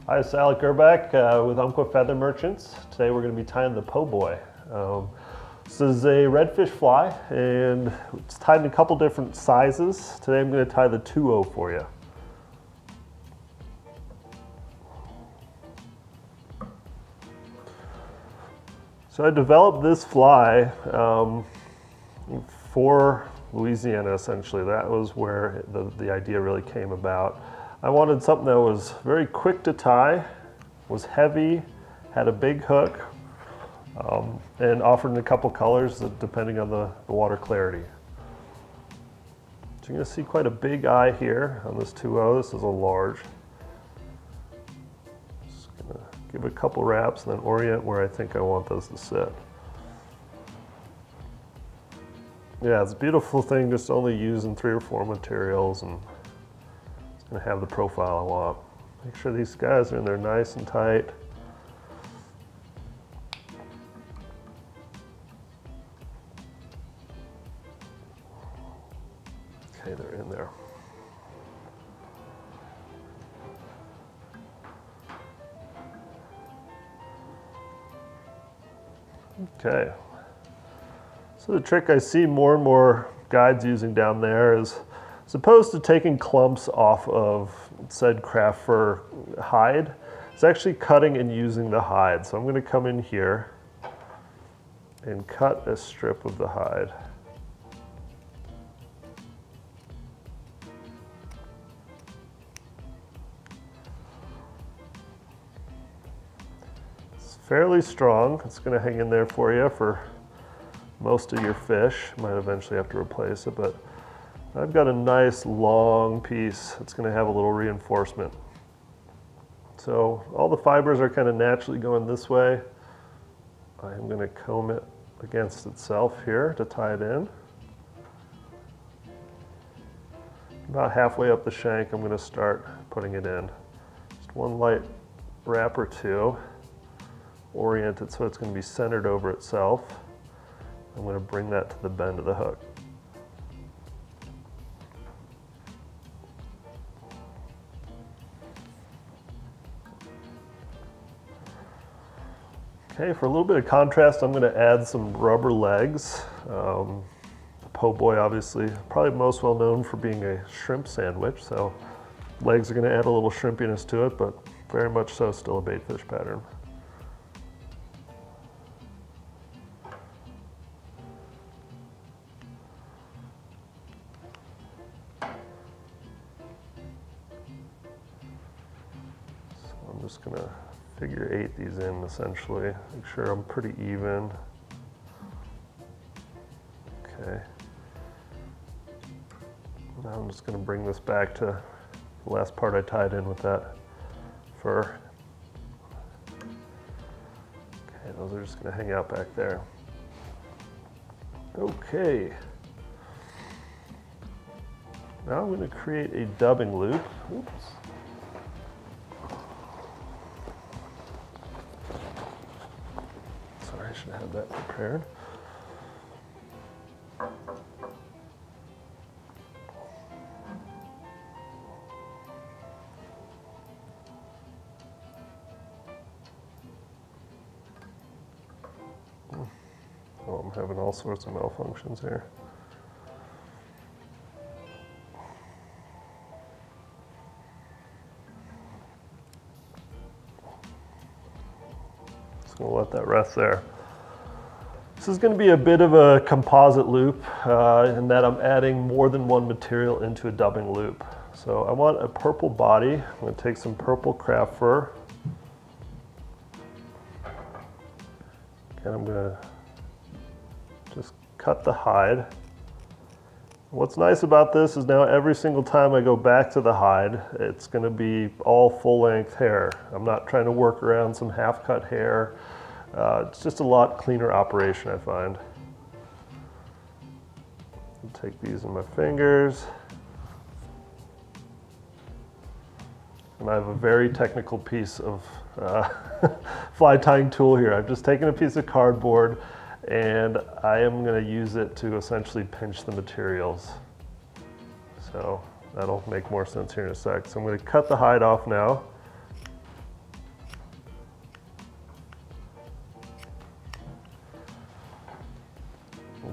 Hi, Sal Gerbec with Umpqua Feather Merchants. Today we're going to be tying the po' boy. This is a redfish fly and it's tied in a couple different sizes. Today I'm going to tie the 2-0 for you. So I developed this fly for Louisiana, essentially. That was where the idea really came about. I wanted something that was very quick to tie, was heavy, had a big hook, and offered in a couple colors depending on the water clarity. So you're going to see quite a big eye here on this 2-0. This is a large. Just going to give it a couple wraps and then orient where I think I want those to sit. Yeah, it's a beautiful thing, just only using 3 or 4 materials, and it's going to have the profile I want. Make sure these guys are in there nice and tight. Okay, they're in there. Okay. So the trick I see more and more guides using down there is, as opposed to taking clumps off of said craft fur hide, it's actually cutting and using the hide. So I'm going to come in here and cut a strip of the hide. It's fairly strong. It's going to hang in there for you for most of your fish. Might eventually have to replace it, but I've got a nice long piece that's going to have a little reinforcement. So all the fibers are kind of naturally going this way. I'm going to comb it against itself here to tie it in. About halfway up the shank, I'm going to start putting it in. Just one light wrap or two. Orient it so it's going to be centered over itself. I'm going to bring that to the bend of the hook. Okay, for a little bit of contrast, I'm going to add some rubber legs. The po' boy, obviously, probably most well known for being a shrimp sandwich, so legs are going to add a little shrimpiness to it, but very much so still a baitfish pattern. I'm just going to figure 8 these in, essentially. Make sure I'm pretty even. Okay. Now I'm just going to bring this back to the last part I tied in with that fur. Okay, those are just going to hang out back there. Okay. Now I'm going to create a dubbing loop. Oops. I should have that prepared. Oh, I'm having all sorts of malfunctions here. So we'll let that rest there. This is going to be a bit of a composite loop in that I'm adding more than one material into a dubbing loop. So I want a purple body. I'm going to take some purple craft fur. And I'm going to just cut the hide. What's nice about this is now every single time I go back to the hide, it's going to be all full-length hair. I'm not trying to work around some half-cut hair. It's just a lot cleaner operation, I find. I'll take these in my fingers. And I have a very technical piece of fly tying tool here. I've just taken a piece of cardboard and I am going to use it to essentially pinch the materials. So that'll make more sense here in a sec. So I'm going to cut the hide off now.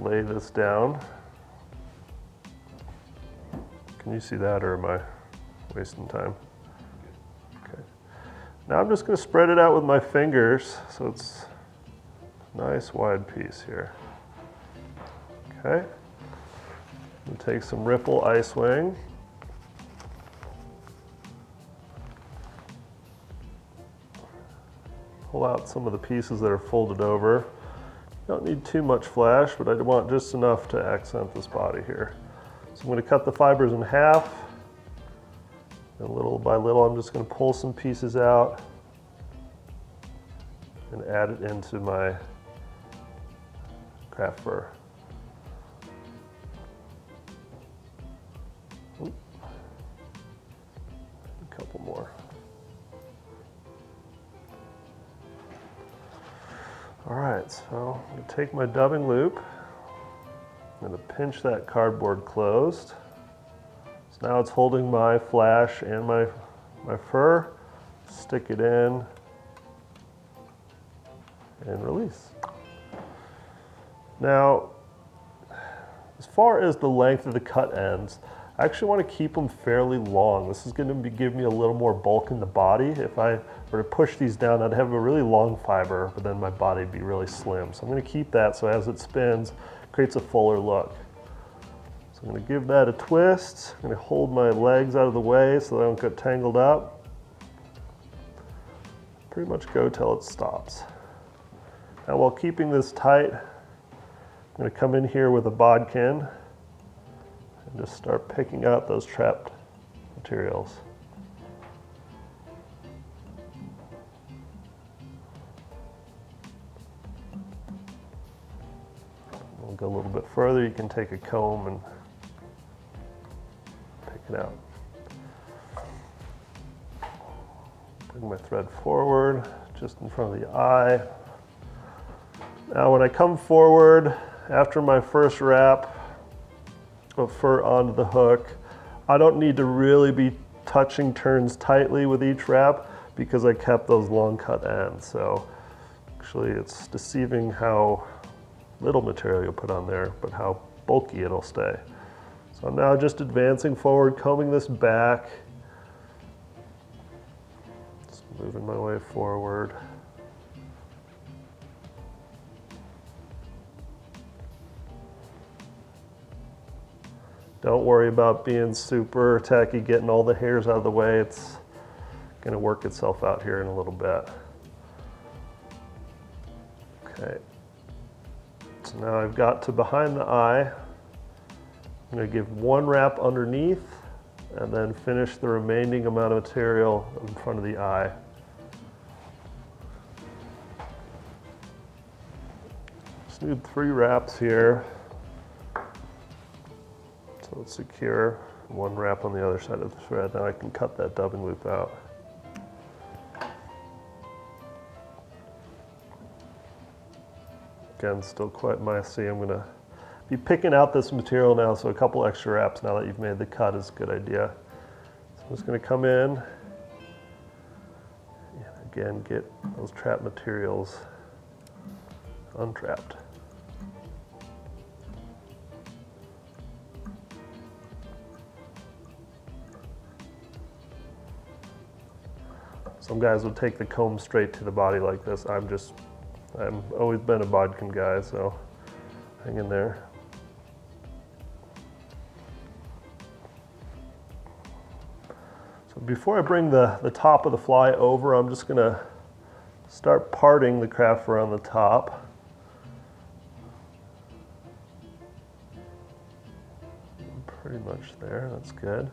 Lay this down. Can you see that, or am I wasting time? Okay. Now I'm just going to spread it out with my fingers so it's a nice wide piece here. Okay. And take some Ripple Ice Wing. Pull out some of the pieces that are folded over. Don't need too much flash, but I want just enough to accent this body here. So I'm going to cut the fibers in half, and little by little I'm just going to pull some pieces out and add it into my craft fur. Oop. A couple more. All right, so I'm going to take my dubbing loop. I'm going to pinch that cardboard closed. So now it's holding my flash and my fur. Stick it in and release. Now, as far as the length of the cut ends, I actually want to keep them fairly long. This is going to give me a little more bulk in the body. If I were to push these down, I'd have a really long fiber, but then my body would be really slim. So I'm going to keep that so as it spins, it creates a fuller look. So I'm going to give that a twist. I'm going to hold my legs out of the way so they don't get tangled up. Pretty much go till it stops. Now while keeping this tight, I'm going to come in here with a bodkin and just start picking out those trapped materials. We'll go a little bit further. You can take a comb and pick it out. Bring my thread forward, just in front of the eye. Now when I come forward, after my first wrap of fur onto the hook, I don't need to really be touching turns tightly with each wrap because I kept those long cut ends. So actually it's deceiving how little material you'll put on there, but how bulky it'll stay. So I'm now just advancing forward, combing this back, just moving my way forward. Don't worry about being super tacky, getting all the hairs out of the way. It's going to work itself out here in a little bit. Okay. So now I've got to behind the eye. I'm going to give one wrap underneath and then finish the remaining amount of material in front of the eye. Just need 3 wraps here. So it's secure. One wrap on the other side of the thread. Now I can cut that dubbing loop out. Again, still quite messy. I'm gonna be picking out this material now, so a couple extra wraps now that you've made the cut is a good idea. So I'm just gonna come in and again get those trapped materials untrapped. Some guys would take the comb straight to the body like this. I've always been a bodkin guy, so hang in there. So before I bring the top of the fly over, I'm just gonna start parting the craft fur on the top. Pretty much there, that's good.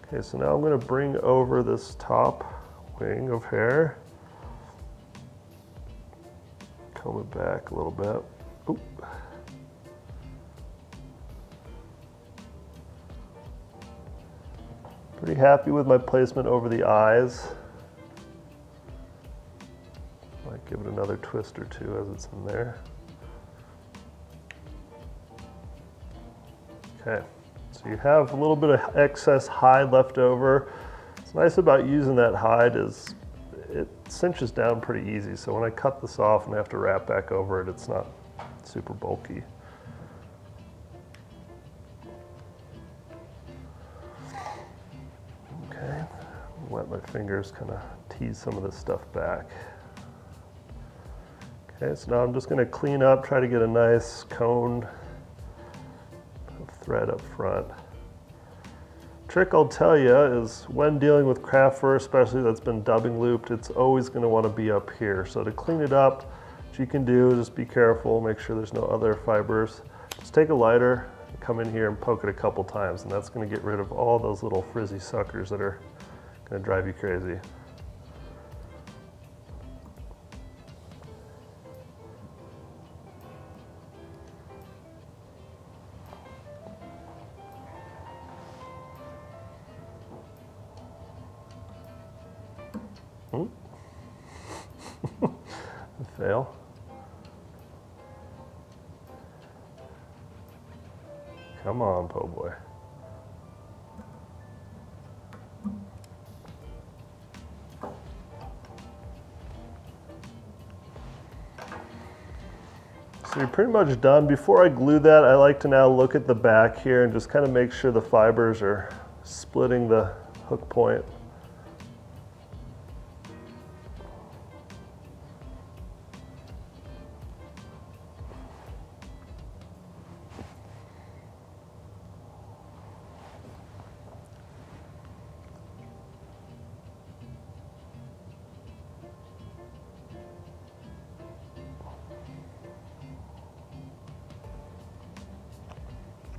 Okay, so now I'm gonna bring over this top wing of hair. Comb it back a little bit. Oop. Pretty happy with my placement over the eyes. Might give it another twist or two as it's in there. Okay, so you have a little bit of excess hide left over. What's nice about using that hide is it cinches down pretty easy. So when I cut this off and I have to wrap back over it, it's not super bulky. Okay, let my fingers kind of tease some of this stuff back. Okay, so now I'm just going to clean up, try to get a nice cone of thread up front. Trick I'll tell you is when dealing with craft fur, especially that's been dubbing looped, it's always going to want to be up here. So to clean it up, what you can do is just be careful, make sure there's no other fibers. Just take a lighter, come in here and poke it a couple times, and that's going to get rid of all those little frizzy suckers that are going to drive you crazy. Fail. Come on, po' boy. So you're pretty much done. Before I glue that, I like to now look at the back here and just kind of make sure the fibers are splitting the hook point.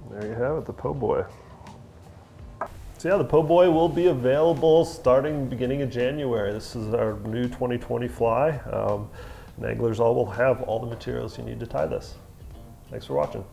There you have it, the po' boy. So yeah, the po' boy will be available starting beginning of January. This is our new 2020 fly. Anglers all will have all the materials you need to tie this. Thanks for watching.